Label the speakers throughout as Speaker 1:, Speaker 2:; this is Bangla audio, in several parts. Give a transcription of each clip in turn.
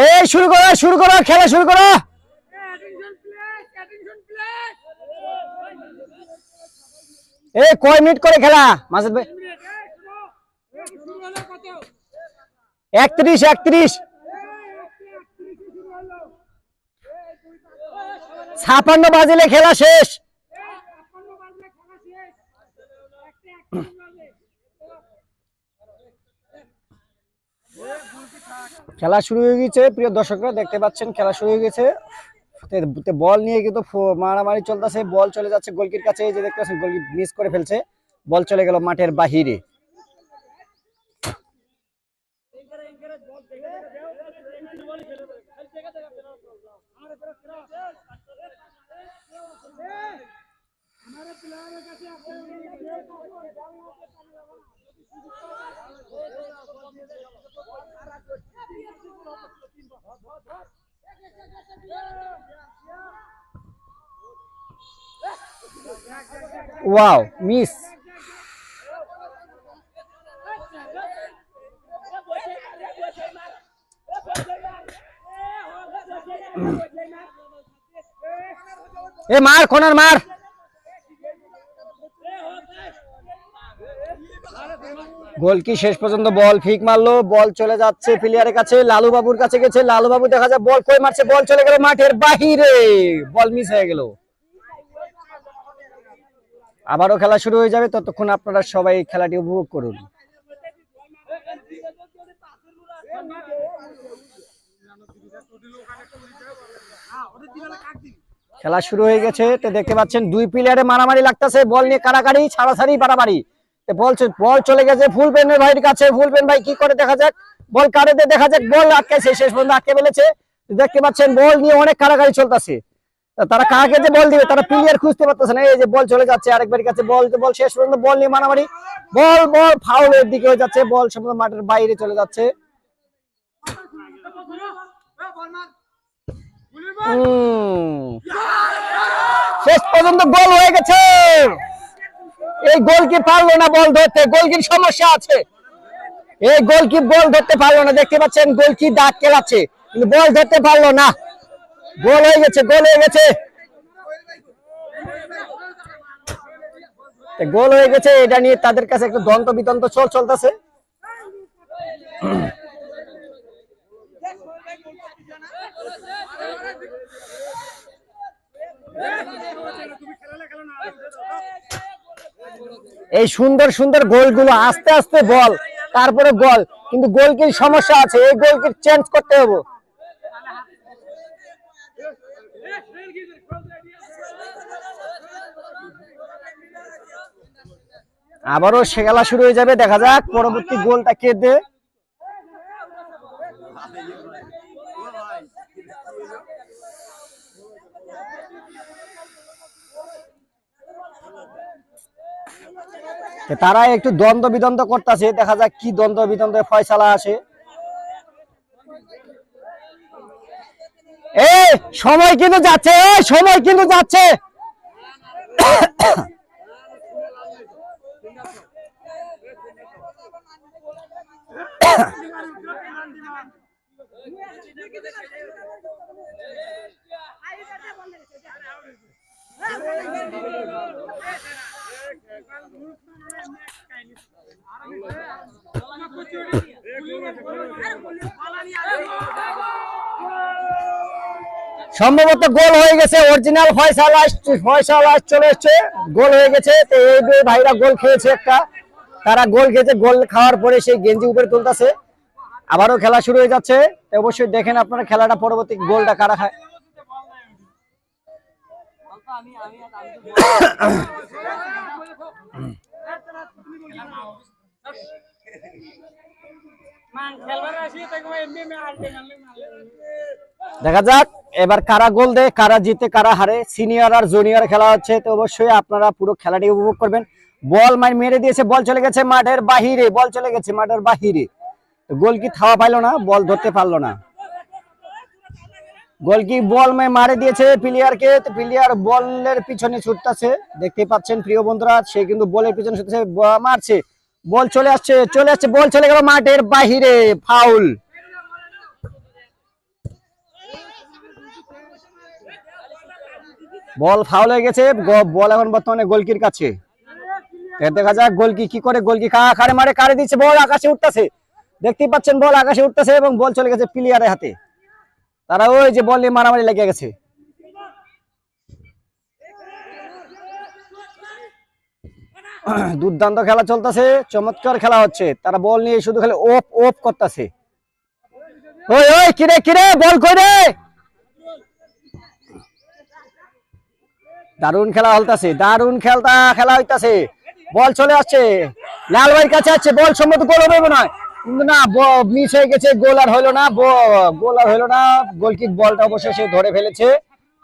Speaker 1: এই শুরু করো খেলা শুরু করো। এই কয় মিনিট করে খেলা মাসুদ ভাই? 31 56 বাজিলে খেলা শেষ। খেলা শুরু হয়ে গেছে প্রিয় দর্শকরা, দেখতে পাচ্ছেন খেলা শুরু হয়ে গেছে। বল নিয়ে কিন্তু মারামারি চলতেছে, বল চলে যাচ্ছে গোলকির কাছে, এই যে দেখতে পাচ্ছেন গোলকি মিস করে ফেলছে, বল চলে গেল মাঠের বাহিরে। Wow miss. এ মার কোনার মার। গোল কি শেষ পর্যন্ত বল ফিক মারলো, বল চলে যাচ্ছে প্লেয়ারের কাছে, লালু বাবুর কাছে গেছে, লালু বাবু দেখা যায় বল কই মারছে, বল চলে গেল মাঠের বাহিরে, বল মিস হয়ে গেল। আবারও খেলা শুরু হয়ে যাবে, ততক্ষণ আপনারা সবাই খেলাটি উপভোগ করুন। খেলা শুরু হয়ে গেছে, তো দেখতে পাচ্ছেন দুই প্লেয়ারে মারামারি লাগতেছে, বল নিয়ে কাড়াকাড়ি ছাড়াছাড়ি বাড়াবাড়ি। বল চলে গেছে ফুল পেনের ভাইয়ের কাছে, ফুল পেন ভাই কি করে দেখা যাক, বল কারে দেখা যাক, বল আটকাইছে, শেষ পর্যন্ত আটকে ফেলেছে। দেখতে পাচ্ছেন বল নিয়ে অনেক কাড়াকাড়ি চলতেছে, তারা কাকে যে বল দিবে তারা প্লেয়ার খুঁজতে পারতেছে না। এই যে বল চলে যাচ্ছে আরেকবার কাছে, বল শেষ পর্যন্ত বল নিয়ে মারামারি, বল ফাউলের দিকে হয়ে যাচ্ছে, বল সম্পূর্ণ মাঠের বাইরে চলে যাচ্ছে। শেষ পর্যন্ত গোল হয়ে গেছে। এই গোলকি পারলো না বল ধরতে, গোলকির সমস্যা আছে, এই গোলকি বল ধরতে পারলো না। দেখতে পাচ্ছেন গোলকি দাঁত কেলাচ্ছে কিন্তু বল ধরতে পারলো না। গোল হয়ে গেছে, গোল হয়ে গেছে, এটা নিয়ে তাদের কাছে একটু দ্বন্দ্ব বিতন্ত্র চলতেছে। এই সুন্দর সুন্দর গোলগুলো আস্তে আস্তে বল, তারপরে গোল, কিন্তু গোলকির সমস্যা আছে, এই গোলকে চেঞ্জ করতে হবে। আবারও সে খেলা শুরু হয়ে যাবে, দেখা যাক পরবর্তী গোলটা কে দেয়। তারা একটু দ্বন্দ্ব বিদ্বন্দ্ব করতেছে, দেখা যাক কি দ্বন্দ্ব বিদ্বন্দ্বের ফয়সালা আসে। এই সময় কিন্তু যাচ্ছে, সময় কিন্তু যাচ্ছে। সম্ভবত গোল হয়ে গেছে, অরিজিনাল ফয়সালা চলে এসছে, গোল হয়ে গেছে। তো এই দুই ভাইরা গোল খেয়েছে একটা, তারা গোল খেয়েছে, গোল খাওয়ার পরে সেই গেঞ্জি উপরে তুলতেছে। আবারও খেলা শুরু হয়ে যাচ্ছে, অবশ্যই দেখেন আপনারা খেলাটা, পরবর্তী গোলটা কারা খায়। দেখা যাক এবার কারা গোল দেয়, কারা জিতে কারা হারে, সিনিয়র আর জুনিয়র খেলা হচ্ছে, তো অবশ্যই আপনারা পুরো খেলাটি উপভোগ করবেন। বল মেরে দিয়েছে, বল চলে গেছে মাঠের বাহিরে, গোল কি থাওয়া পাইলো না, বল ধরতে পারলো না। গোল কি বল মারে দিয়েছে প্লেয়ারকে, প্লেয়ার বলের পিছনে ছুটতেছে, দেখতে পাচ্ছেন প্রিয় বন্ধুরা, সে কিন্তু বলের পিছনে ছুটতেছে, মারছে, বল চলে আসছে, বল চলে গেল মাঠের বাহিরে, ফাউল। বল ফাউল হয়ে গেছে, বল এখন বর্তমানে গোলকির কাছে। দেখা যাক গোলকি কি করে, গোলকি কারে মারে, কারে দিচ্ছে, বল আকাশে উঠতেছে, দেখতেই পাচ্ছেন বল আকাশে উঠতেছে এবং বল চলে গেছে প্লেয়ারের হাতে। তারা ওই যে বল নিয়ে মারামারি লেগে গেছে। দুর্দান্ত খেলা চলতেছে, চমৎকার খেলা হচ্ছে। তারা বল নিয়ে শুধু খালি ওপ ওপ করতেছে। ওই ওই কিরে কিরে, বল কই রে? দারুণ খেলা হলতাছে, দারুণ খেলা হইতাছে। বল চলে আসছে, লাল ভাইয়ের কাছে আছে, বল সম্ভবত গোল হবে মনে হয়, কিন্তু না, মিস হয়ে গেছে, গোল আর হলো না, গোলকিক বলটা অবশেষে ধরে ফেলেছে,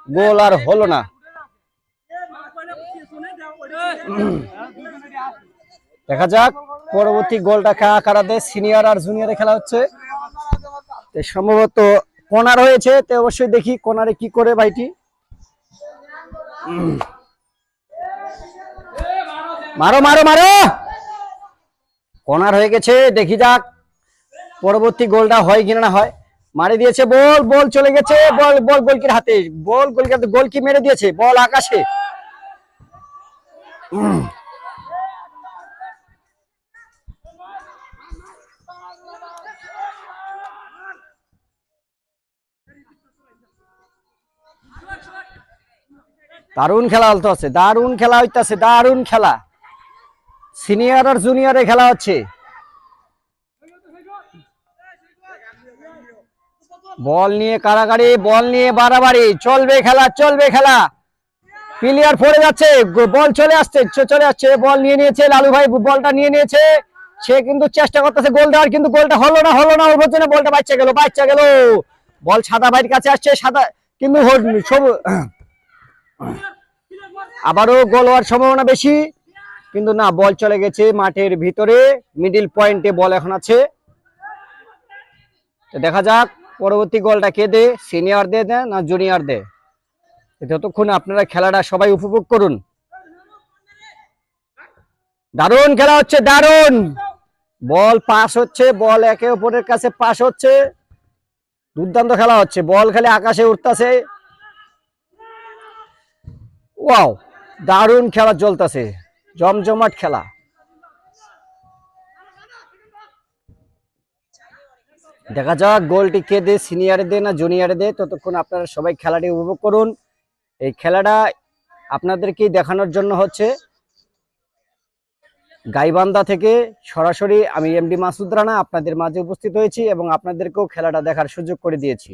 Speaker 1: গোল আর হলো না। দেখা যাক পরবর্তী গোলটা কারা দেয়, সিনিয়র আর জুনিয়রে খেলা হচ্ছে, সম্ভবত কর্নার হয়েছে। তো অবশ্যই দেখি কর্নারে কি করে ভাইটি। মারো মারো মারো, কর্নার হয়ে গেছে। দেখি যাক পরবর্তী গোলটা হয় কিনা না হয়। মারে দিয়েছে বল, বল চলে গেছে, বল গোলকির হাতে, গোলকি মেরে দিয়েছে, বল আকাশে। দারুণ খেলা হইতেছে, দারুণ খেলা, সিনিয়র আর জুনিয়রে খেলা হচ্ছে। বল নিয়ে কারাগারি, বল নিয়ে বাড়াবাড়ি, চলবে খেলা। প্লেয়ার পড়ে যাচ্ছে, বল চলে আসছে, বল নিয়ে নিয়েছে লালু ভাই, বলটা নিয়ে নিয়েছে, সে কিন্তু চেষ্টা করতেছে গোল দেওয়ার, কিন্তু গোলটা হলো না, ওর জন্য বলটা বাচ্চা গেল। বল সাদা ভাইয়ের কাছে আসছে, সাদা কিন্তু আবারও গোল হওয়ার সম্ভাবনা বেশি, কিন্তু না, বল চলে গেছে মাঠের ভিতরে, মিডিল পয়েন্টে বল এখন আছে। দেখা যাক পরবর্তী গোলটা কে দে, সিনিয়র দে না জুনিয়র দে। যতক্ষণ আপনারা খেলাটা সবাই উপভোগ করুন। দারুণ খেলা হচ্ছে, দারুণ বল পাস হচ্ছে, বল একে অপরের কাছে পাস হচ্ছে, দুর্দান্ত খেলা হচ্ছে, বল খালি আকাশে উঠতেছে। ওয়াও, দারুণ খেলা চলতেছে, জমজমাট খেলা। দেখা যাক গোলটি কে দে, সিনিয়রে দে না জুনিয়রে দে। ততক্ষণ আপনারা সবাই খেলাটি উপভোগ করুন। এই খেলাটা আপনাদেরকে দেখানোর জন্য হচ্ছে গাইবান্ধা থেকে সরাসরি আমি এমডি মাসুদ রানা আপনাদের মাঝে উপস্থিত হয়েছি এবং আপনাদেরকেও খেলাটা দেখার সুযোগ করে দিয়েছি।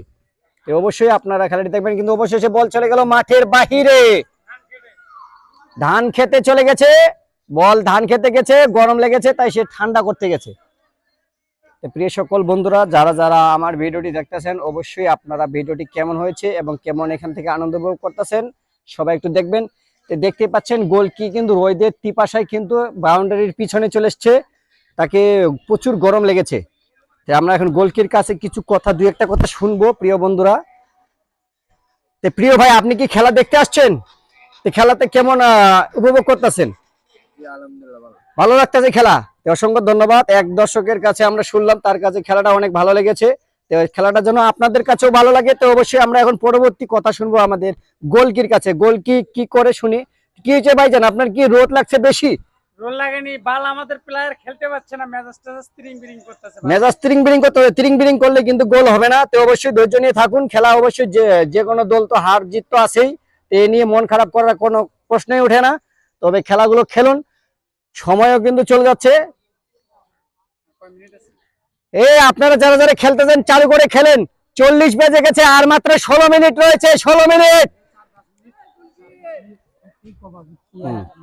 Speaker 1: তো অবশ্যই আপনারা খেলাটি দেখবেন, কিন্তু অবশেষে বল চলে গেল মাঠের বাহিরে, ধান খেতে চলে গেছে, বল ধান খেতে গেছে, গরম লেগেছে তাই সে ঠান্ডা করতে গেছে। প্রিয় সকল বন্ধুরা, যারা আমার ভিডিওটি দেখতেছেন, অবশ্যই আপনারা ভিডিওটি কেমন হয়েছে এবং কেমন এখান থেকে আনন্দ উপভোগ করতেছেন সবাই একটু দেখবেন। দেখতে পাচ্ছেন গোলকি কিন্তু রোদের পিপাসায় কিন্তু বাউন্ডারির পিছনে চলে এসছে, তাকে প্রচুর গরম লেগেছে। আমরা এখন গোলকির কাছে কিছু কথা, দুই একটা কথা শুনবো প্রিয় বন্ধুরা। প্রিয় ভাই, আপনি কি খেলা দেখতে আসছেন? খেলাতে কেমন উপভোগ করতেছেন? ভালো লাগতেছে খেলা? অসংখ্য ধন্যবাদ। এক দর্শকের কাছে আমরা শুনলাম তার কাছে খেলাটা অনেক ভালো লেগেছে। তো খেলাটা যেন আপনাদের কাছেও ভালো লাগে। তো অবশ্যই আমরা এখন পরবর্তী কথা শুনবো আমাদের গোলকির কাছে। গোলকি কি করে শুনি। কি হয়েছে ভাইজান, আপনার কি রোদ লাগছে বেশি?
Speaker 2: রোল লাগেনি, বাল আমাদের প্লেয়ার খেলতে পারছে না, মেজাজটা স্ত্রিং বিরিং করতেছে।
Speaker 1: মেজাজ স্ত্রিং বিরিং করতে হবে, স্ত্রিং বিরিং করলে কিন্তু গোল হবে না। তো অবশ্যই ধৈর্য নিয়ে থাকুন। খেলা অবশ্যই যে কোনো দল তো হার জিত তো আছেই, এ নিয়ে মন খারাপ করার কোনো প্রশ্নই ওঠে না। তবে খেলাগুলো খেলুন, সময়ও কিন্তু চলে যাচ্ছে। আপনারা যারা খেলতে চান চালু করে খেলেন। 40 বেজে গেছে, আর মাত্র 16 মিনিট রয়েছে, 16 মিনিট।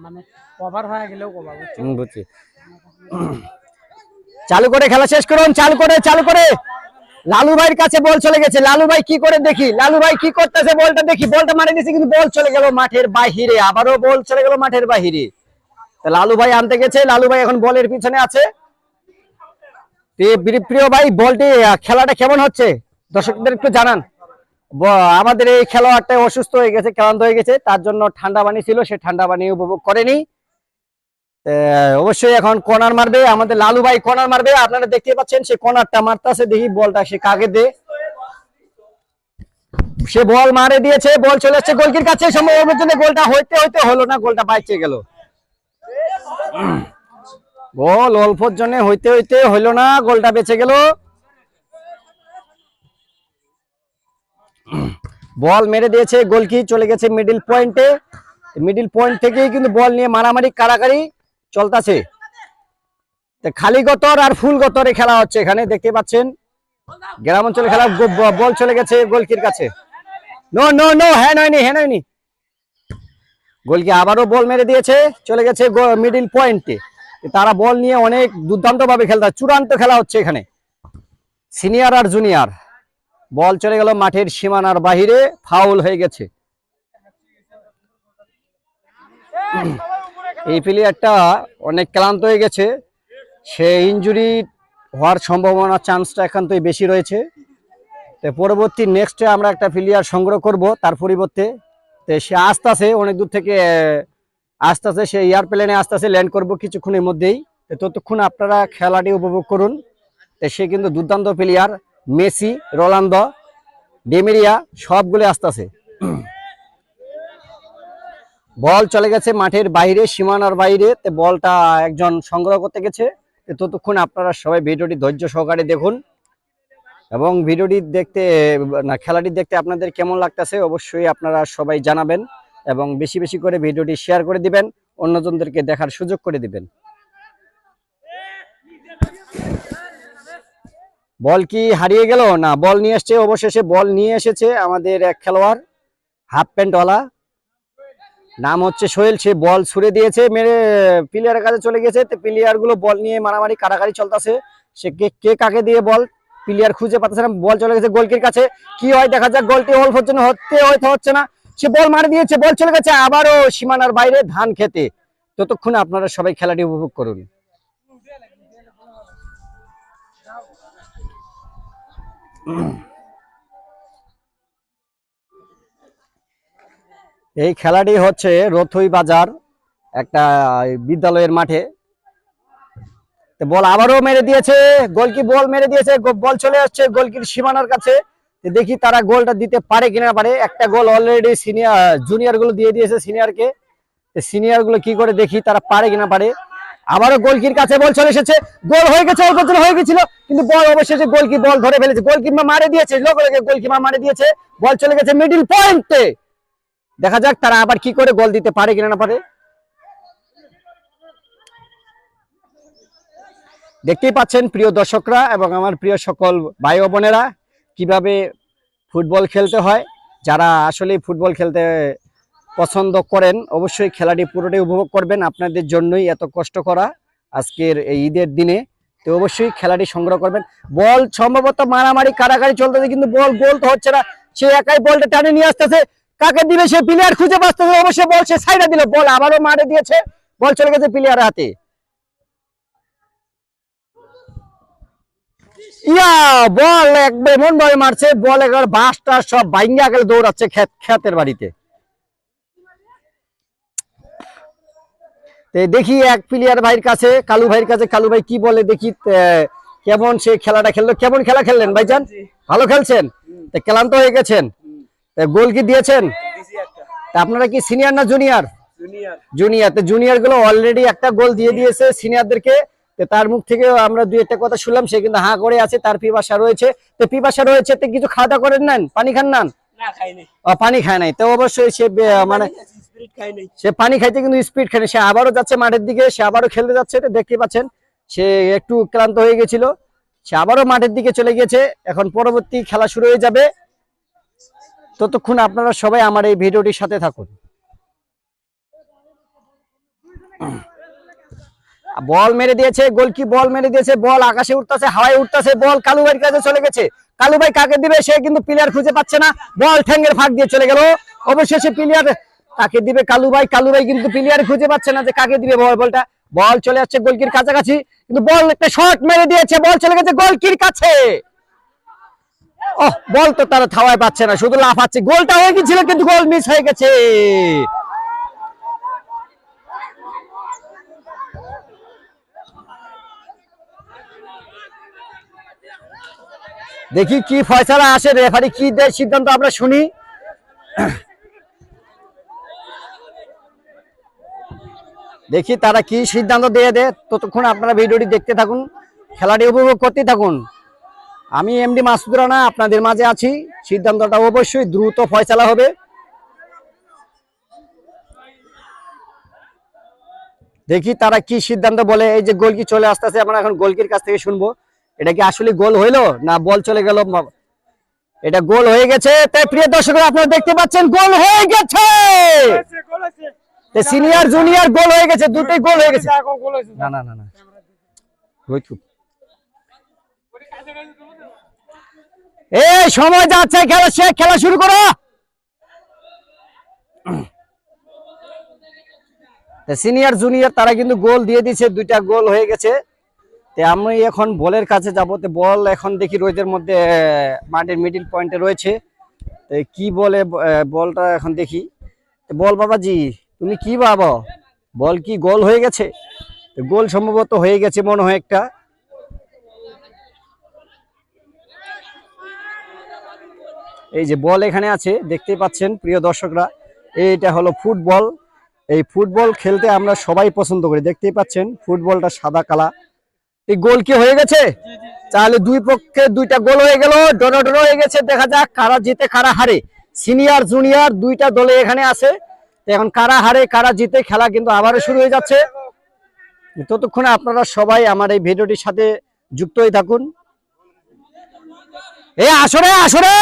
Speaker 2: মানে কভার হয়ে গেলেও কভার
Speaker 1: বুঝছি। চালু করে খেলা শেষ করুন, চালু করে। লালু ভাইয়ের কাছে বল চলে গেছে, লালু ভাই কি করে দেখি, লালু ভাই কি করতেছে, বলটা দেখি। বলটা মারে দিয়েছে কিন্তু বল চলে গেল মাঠের বাহিরে, আবারও বল চলে গেল মাঠের বাহিরে। লালু ভাই আনতে গেছে, লালু ভাই এখন বলের পিছনে আছে। প্রিয় ভাই, বলটি খেলাটা কেমন হচ্ছে দর্শকদের একটু জানান। আমাদের এই খেলোয়াড়টা অসুস্থ হয়ে গেছে, ক্লান্ত হয়ে গেছে, তার জন্য ঠান্ডা পানি ছিল, সে ঠান্ডা পানি উপভোগ করেনি। অবশ্যই এখন কর্নার মারবে আমাদের লালু ভাই, কর্নার মারবে। আপনারা দেখতে পাচ্ছেন সে কর্নারটা মারতেছে, দেখি বলটা সে কাকে দে। সে বল মারে দিয়েছে, বল চলে যাচ্ছে গোলকির কাছে, সম্ভবের জন্য গোলটা হইতে হইতে হলো না, গোলটা বাইচে গেল। গোল অল্পর জন্য হইতে হইতে হইলো না, গোলটা বেঁচে গেল। বল মেরে দিয়েছে, গোলকি চলে গেছে মিডিল পয়েন্টে। মিডিল পয়েন্ট থেকেই কিন্তু বল নিয়ে মারামারি কারাকারি চলতেছে। খালি গতর আর ফুল গতরে খেলা হচ্ছে এখানে, দেখতে পাচ্ছেন গ্রাম অঞ্চলে খেলা। বল চলে গেছে গোলকির কাছে। নো নো নো, হ্যাঁ নয়নি, হ্যাঁ নয়নি। গোলকি আবারও বল মেরে দিয়েছে, চলে গেছে মিডিল পয়েন্টে। তারা বল নিয়ে অনেক দুর্দান্ত ভাবে খেলতে, চূড়ান্ত খেলা হচ্ছে এখানে সিনিয়র আর জুনিয়র। বল চলে গেল মাঠের সীমানার বাহিরে, ফাউল হয়ে গেছে। এই প্লেয়ারটা অনেক ক্লান্ত হয়ে গেছে, সে ইনজুরি হওয়ার সম্ভাবনা চান্সটা একান্তই বেশি রয়েছে। তো পরবর্তী নেক্সটে আমরা একটা প্লেয়ার সংগ্রহ করব তার পরিবর্তে। তো সে আসতেছে অনেক দূর থেকে, আসতেছে সে এয়ারপ্লেনে আসতেছে, ল্যান্ড করব কিছুক্ষণের মধ্যেই। তো ততক্ষণ আপনারা খেলাটি উপভোগ করুন। তো সে কিন্তু দুর্দান্ত প্লেয়ার, মেসি, রোনালদো, ডেমেরিয়া সবগুলো আসতেছে। বল চলে গেছে মাঠের বাইরে, সীমানার বাইরে। তো বলটা একজন সংগ্রহ করতে গেছে। ততক্ষণ আপনারা সবাই ভিডিওটি ধৈর্য সহকারে দেখুন, এবং ভিডিওটি দেখতে না খেলাটি দেখতে আপনাদের কেমন লাগতেছে অবশ্যই আপনারা সবাই জানাবেন, এবং বেশি বেশি করে ভিডিওটি শেয়ার করে দিবেন, অন্যজনদেরকে দেখার সুযোগ করে দিবেন। বল কি হারিয়ে গেল না, বল নিয়ে এসছে, অবশেষে বল নিয়ে এসেছে আমাদের এক খেলোয়াড় হাফ প্যান্টওয়ালা, নাম হচ্ছে সোহেল। সে বল ছুড়ে দিয়েছে, মেরে প্লেয়ারের কাছে চলে গেছে। তো প্লেয়ার গুলো বল নিয়ে মারামারি কারাকারি চলতেছে, সে কে কাকে দিয়ে বল প্লেয়ার খুঁজে পাচ্ছে না। বল চলে গেছে গোলকির কাছে, কি হয় দেখা যাক। গোলটি অল্পের জন্য হচ্ছে না, সে বল মারি দিয়েছে, বল চলে গেছে আবারও সীমানার বাইরে ধান খেতে। ততক্ষণ আপনারা সবাই খেলাটি উপভোগ করুন। এই খেলাটি হচ্ছে রথই বাজার একটা বিদ্যালয়ের মাঠে। বল আবারও মেরে দিয়েছে গোলকি, বল মেরে দিয়েছে, বল চলে আসছে গোলকির সীমানার কাছে। দেখি তারা গোলটা দিতে পারে কিনা পারে। একটা গোল অলরেডি জুনিয়র গুলো দিয়ে দিয়েছে সিনিয়রকে, সিনিয়র গুলো কি করে দেখি তারা পারে কিনা পারে। আবারও গোলকির কাছে বল চলে এসেছে, গোল হয়ে গেছে, অল্প হয়ে গেছিল, কিন্তু বল অবশেষে গোলকি বল ধরে ফেলেছে, গোলকিপার মারে দিয়েছে, গোলকিপার মারে দিয়েছে, বল চলে গেছে মিডল পয়েন্টে। দেখা যাক তারা আবার কি করে গোল দিতে পারে কিনা না পারে। দেখতেই পাচ্ছেন প্রিয় দর্শকরা এবং আমার প্রিয় সকল ভাই ও বোনেরা কিভাবে ফুটবল খেলতে হয়। যারা আসলে ফুটবল খেলতে পছন্দ করেন অবশ্যই খেলাটি পুরোটাই উপভোগ করবেন, আপনাদের জন্যই এত কষ্ট করা আজকের এই ঈদের দিনে। তো অবশ্যই খেলাটি সংগ্রহ করবেন। বল সম্ভবত মারামারি কারাকারি চলতেছে, কিন্তু বল গোল তো হচ্ছে না। সে একাই বলটা টানে নিয়ে আসতেছে, কাকে দিবে সে প্লেয়ার খুঁজে পাচ্ছে, অবশ্যই বল সে সাইডে দিল, বল আবারও মারে দিয়েছে, বল চলে গেছে প্লেয়ারের হাতে। ইয়া বল একবার এমন ভাবে মারছে, বল একবার বাসটা সব ভাঙ্গা গেলে দৌড়াচ্ছে ক্ষেতের বাড়িতে। দেখি এক প্লেয়ার ভাইয়ের কাছে, কালু ভাইয়ের কাছে, কালু ভাই কি বলে দেখি কেমন সে খেলাটা খেললো। কেমন খেলা খেললেন ভাইজান? ভালো খেলছেন? ক্লান্ত হয়ে গেছেন? গোল কি দিয়েছেন? আপনারা কি সিনিয়র না জুনিয়র? জুনিয়র। তো জুনিয়র গুলো অলরেডি একটা গোল দিয়ে দিয়েছে সিনিয়রদেরকে। তার মুখ থেকে আমরা দুই একটা কথা শুনলাম, সে কিন্তু হাঁ করে আছে, তার পিপাসা রয়েছে। তো পিপাসা রয়েছে তো কিছু খাওয়া দাওয়া করেন নেন, পানি খান না? পানি খায় নাই, তো অবশ্যই সে মানে সে পানি খাইতে কিন্তু স্পিড খায়। সে আবারও যাচ্ছে মাঠের দিকে, সে আবারও খেলতে যাচ্ছে। দেখতে পাচ্ছেন সে একটু ক্লান্ত হয়ে গেছিল, সে আবারও মাঠের দিকে চলে গেছে। এখন পরবর্তী খেলা শুরু হয়ে যাবে, ততক্ষণ আপনারা সবাই আমার এই ভিডিওটির সাথে থাকুন। বল মেরে দিয়েছে গোলকি, বল মেরে দিয়েছে, বল আকাশে উঠতেছে, হাওয়ায় উঠতেছে, বল কালু ভাইয়ের কাছে চলে গেছে। কালু ভাই কাকে দিবে, সে কিন্তু প্লেয়ার খুঁজে পাচ্ছে না, বল ঠ্যাঙ্গের ফাঁক দিয়ে চলে গেল। অবশেষে প্লেয়ার কাকে দিবে কালু ভাই, কালু ভাই কিন্তু প্লেয়ার খুঁজে পাচ্ছে না যে কাকে দিবে বলটা। বল চলে যাচ্ছে গোলকির কাছাকাছি, কিন্তু বল একটা শট মেরে দিয়েছে, বল চলে গেছে গোলকির কাছে। বল তো তারা থাওয়ায় পাচ্ছে না, শুধু লাফাচ্ছে। গোলটা হয়ে গেছিল কিন্তু গোল মিস হয়ে গেছে। দেখি কি ফয়সালা আসে, রেফারি কি দেয় সিদ্ধান্ত আমরা শুনি। দেখি তারা কি সিদ্ধান্ত দিয়ে দেয়, ততক্ষণ আপনারা ভিডিওটি দেখতে থাকুন, খেলাটি উপভোগ করতে থাকুন। আমি এমডি মাসুদ রানা আপনাদের মাঝে আছি। সিদ্ধান্তটা অবশ্যই দ্রুত ফয়সালা হবে। দেখি তারা কি সিদ্ধান্ত বলে। এই যে গোলকি চলে আসতেছে, আমরা এখন গোলকির কাছ থেকে শুনবো এটা কি আসলে গোল হইলো না বল চলে গেল। এটা গোল হয়ে গেছে। তাই প্রিয় দর্শকরা আপনারা দেখতে পাচ্ছেন গোল হয়ে গেছে। সিনিয়র জুনিয়র গোল হয়ে গেছে, দুটোই গোল হয়ে গেছে। না না না না এই সময় যাচ্ছে, খেলা শেষ, খেলা শুরু করো। সিনিয়র জুনিয়র তারা কিন্তু গোল দিয়ে দিয়েছে, দুইটা গোল হয়ে গেছে। আমি এখন বলের কাছে যাব। বল এখন দেখি রোদের মধ্যে মাঠের মিডিল পয়েন্টে রয়েছে। কি বলে বলটা এখন দেখি। বল বাবাজি, তুমি কি ভাবো, বল কি গোল হয়ে গেছে? গোল সম্ভবত হয়ে গেছে মনে হয় একটা। এই যে বল এখানে আছে দেখতেই পাচ্ছেন প্রিয় দর্শকরা, এইটা হলো ফুটবল। এই ফুটবল খেলতে আমরা সবাই পছন্দ করি। দেখতেই পাচ্ছেন ফুটবলটা সাদা কালা। এই গোল কি হয়ে গেছে? তাহলে দুই পক্ষে দুইটা গোল হয়ে গেল, ড্র হয়ে গেছে। দেখা যাক কারা জিতে কারা হারে। সিনিয়র জুনিয়র দুইটা দলে এখানে আছে। এখন কারা হারে কারা জিতে খেলা কিন্তু আবারও শুরু হয়ে যাচ্ছে। ততক্ষণে আপনারা সবাই আমার এই ভিডিওটির সাথে যুক্ত হয়ে থাকুন। এ আসরে আসরে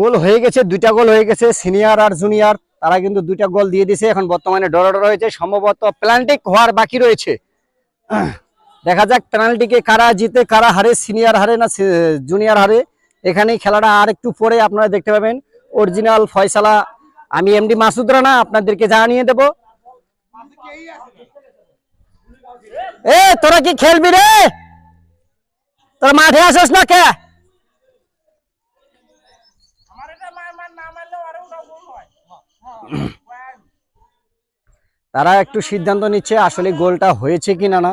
Speaker 1: গোল হয়ে গেছে, দুইটা গোল হয়ে গেছে। সিনিয়র আর জুনিয়র তারা কিন্তু দুইটা গোল দিয়ে দিয়েছে। এখন বর্তমানে ডর রয়েছে, সম্ভবত পেনাল্টি হওয়ার বাকি রয়েছে। দেখা যাক পেনাল্টিকে কারা জিতে কারা হারে, সিনিয়র হারে না জুনিয়র হারে। এখানেই খেলাটা আর একটু পরে আপনারা দেখতে পাবেন। অরিজিনাল ফয়সালা আমি এমডি মাসুদ রানা আপনাদেরকে জানিয়ে দেব। এ তোরা কি খেলবি রে? তোরা মাঠে আসিস না কে? তারা একটু সিদ্ধান্ত নিচ্ছে আসলে গোলটা হয়েছে কিনা না।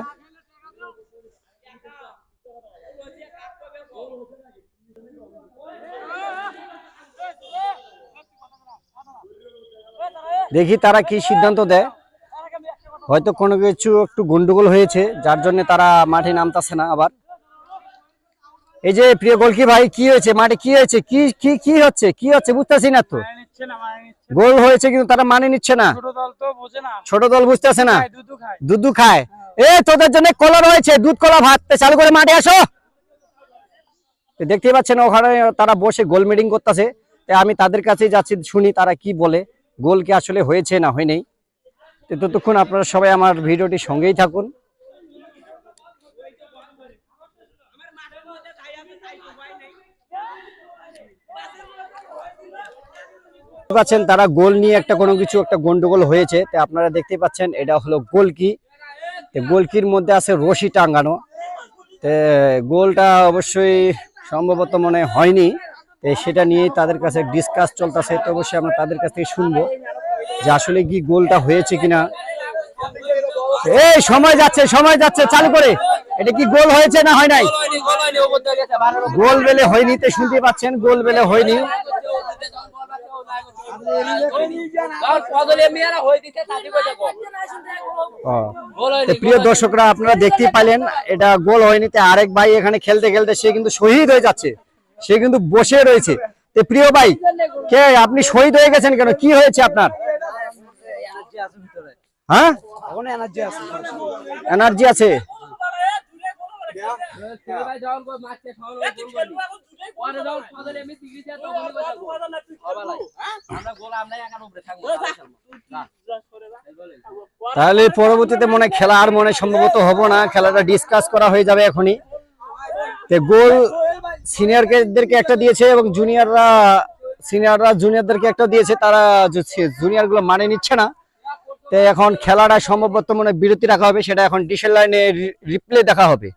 Speaker 1: দেখি তারা কি সিদ্ধান্ত দেয়। হয়তো কোনো কিছু একটু গন্ডগোল হয়েছে, যার জন্য তারা মাঠে নামতেছে না। আবার এই যে প্রিয় গোলকি ভাই, কি হয়েছে মাঠে? কি হয়েছে? কি কি কি হচ্ছে? কি হচ্ছে বুঝতেছি না তো। গোল হয়েছে কিন্তু তারা মানে নিচ্ছে না। ছোট দল বুঝতেছে না, দুধ খায়। এ তোদের জন্য কলা রয়েছে, দুধ কলা ভাত চালু করে মাঠে আসো। দেখতেই পাচ্ছেন ওখানে তারা বসে গোল মিটিং করতেছে। আমি তাদের কাছেই যাচ্ছি, শুনি তারা কি বলে, গোল কি আসলে হয়েছে না হয়নি। ততক্ষণ আপনারা সবাই আমার ভিডিওটি সঙ্গেই থাকুন। পাচ্ছেন তারা গোল নিয়ে একটা কোনো কিছু একটা গন্ডগোল হয়েছে। তো আপনারা দেখতে পাচ্ছেন এটা হলো গোলকি। গোলকির মধ্যে আছে রশি টাঙ্গানো। গোলটা অবশ্যই সম্ভবত মনে হয়নি। সেটা নিয়েই তাদের কাছে ডিসকাস চলতেছে। তো অবশ্যই আমরা তাদের কাছ থেকে শুনবো যে আসলে কি গোলটা হয়েছে কিনা। এই সময় যাচ্ছে, সময় যাচ্ছে, চালু করে। এটা কি গোল হয়েছে না হয় নাই? গোল বেলে হয়নি, তো শুনতে পাচ্ছেন গোল বেলে হয়নি। প্রিয় দর্শকরা আপনারা দেখতেই পাইলেন এটা গোল হয়নি। আরেক ভাই এখানে খেলতে খেলতে সে কিন্তু শহীদ হয়ে যাচ্ছে, সে কিন্তু বসে রয়েছে। প্রিয় ভাই কে আপনি শহীদ হয়ে গেছেন কেন? কি হয়েছে আপনার? হ্যাঁ এনার্জি আছে। তাহলে পরবর্তীতে মনে খেলা আর মনে সম্ভবত হবো না, খেলাটা ডিসকাস করা হয়ে যাবে এখনই। গোল সিনিয়রদেরকে একটা দিয়েছে এবং সিনিয়ররা জুনিয়রদেরকে একটা দিয়েছে। তারা জুনিয়র গুলো মানে নিচ্ছে না। তো এখন খেলাটা সম্ভবত মনে বিরতি রাখা হবে, সেটা এখন ডিশের লাইনে রিপ্লে দেখা হবে।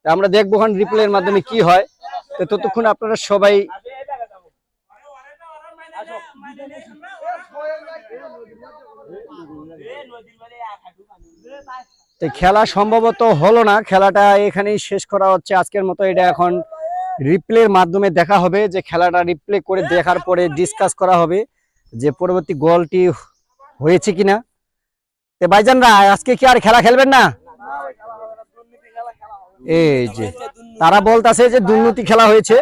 Speaker 1: আমরা দেখবো এখন রিপ্লের মাধ্যমে কি হয়। তো ততক্ষণ আপনারা সবাই তো খেলা সম্ভবত হলো না, খেলাটা এখানেই শেষ করা হচ্ছে আজকের মতো। এটা এখন রিপ্লের মাধ্যমে দেখা হবে, যে খেলাটা রিপ্লে করে দেখার পরে ডিসকাস করা হবে যে পরবর্তী গোলটি হয়েছে কিনা। তো ভাইজানরা আজকে কি আর খেলা খেলবেন না? এই যে তারা বলতেছে যে দুর্নীতি খেলা হয়েছে,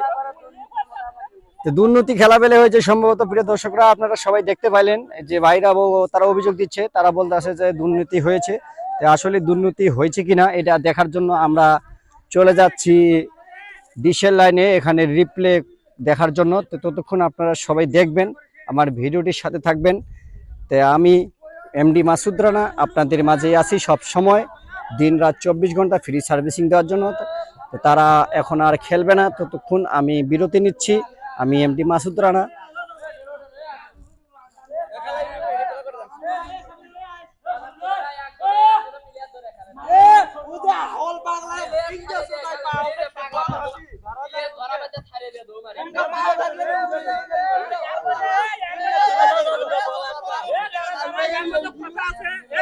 Speaker 1: তো দুর্নীতি খেলা পেলে হয়েছে সম্ভবত। প্রিয় দর্শকরা আপনারা সবাই দেখতে পাইলেন যে ভাইরা তারা অভিযোগ দিচ্ছে, তারা বলতেছে যে দুর্নীতি হয়েছে। তো আসলে দুর্নীতি হয়েছে কিনা এটা দেখার জন্য আমরা চলে যাচ্ছি ডিশের লাইনে, এখানে রিপ্লে দেখার জন্য। তো ততক্ষণ আপনারা সবাই দেখবেন, আমার ভিডিওটির সাথে থাকবেন। তো আমি এমডি মাসুদ রানা আপনাদের মাঝে আছি সব সময়, দিন রাত 24 ঘন্টা ফ্রি সার্ভিসিং দেওয়ার জন্য। তো তারা এখন আর খেলবে না, ততক্ষণ আমি বিরতি নিচ্ছি। আমি এমডি মাসুদ রানা।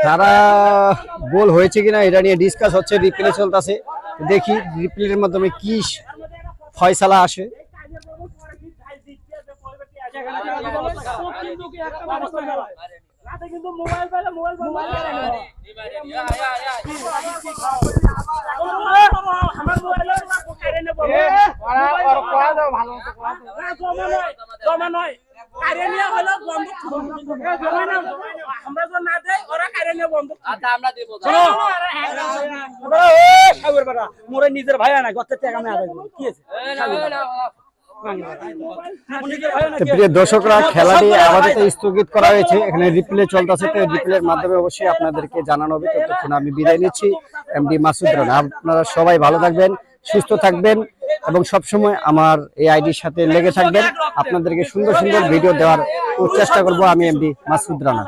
Speaker 1: তারা গোল হয়েছে কিনা এটা নিয়ে ডিসকাস হচ্ছে, রিপ্লে চলতেছে। দেখি রিপ্লের মাধ্যমে কি ফয়সালা আসে।
Speaker 2: নিজের ভাই না গত টাকা আমি আদায় করবো কি আছে?
Speaker 1: প্রিয় দর্শকরা খেলাটি আপাতত স্থগিত করা হয়েছে, এখানে রিপ্লে চলতেছে। তো রিপ্লের মাধ্যমে অবশ্যই আপনাদেরকে জানানো হবে। ততক্ষণ আমি বিদায় নিচ্ছি, এমডি মাসুদ রানা। আপনারা সবাই ভালো থাকবেন, সুস্থ থাকবেন এবং সবসময় আমার এই আইডির সাথে লেগে থাকবেন। আপনাদেরকে সুন্দর সুন্দর ভিডিও দেওয়ার চেষ্টা করব আমি, এমডি মাসুদ রানা।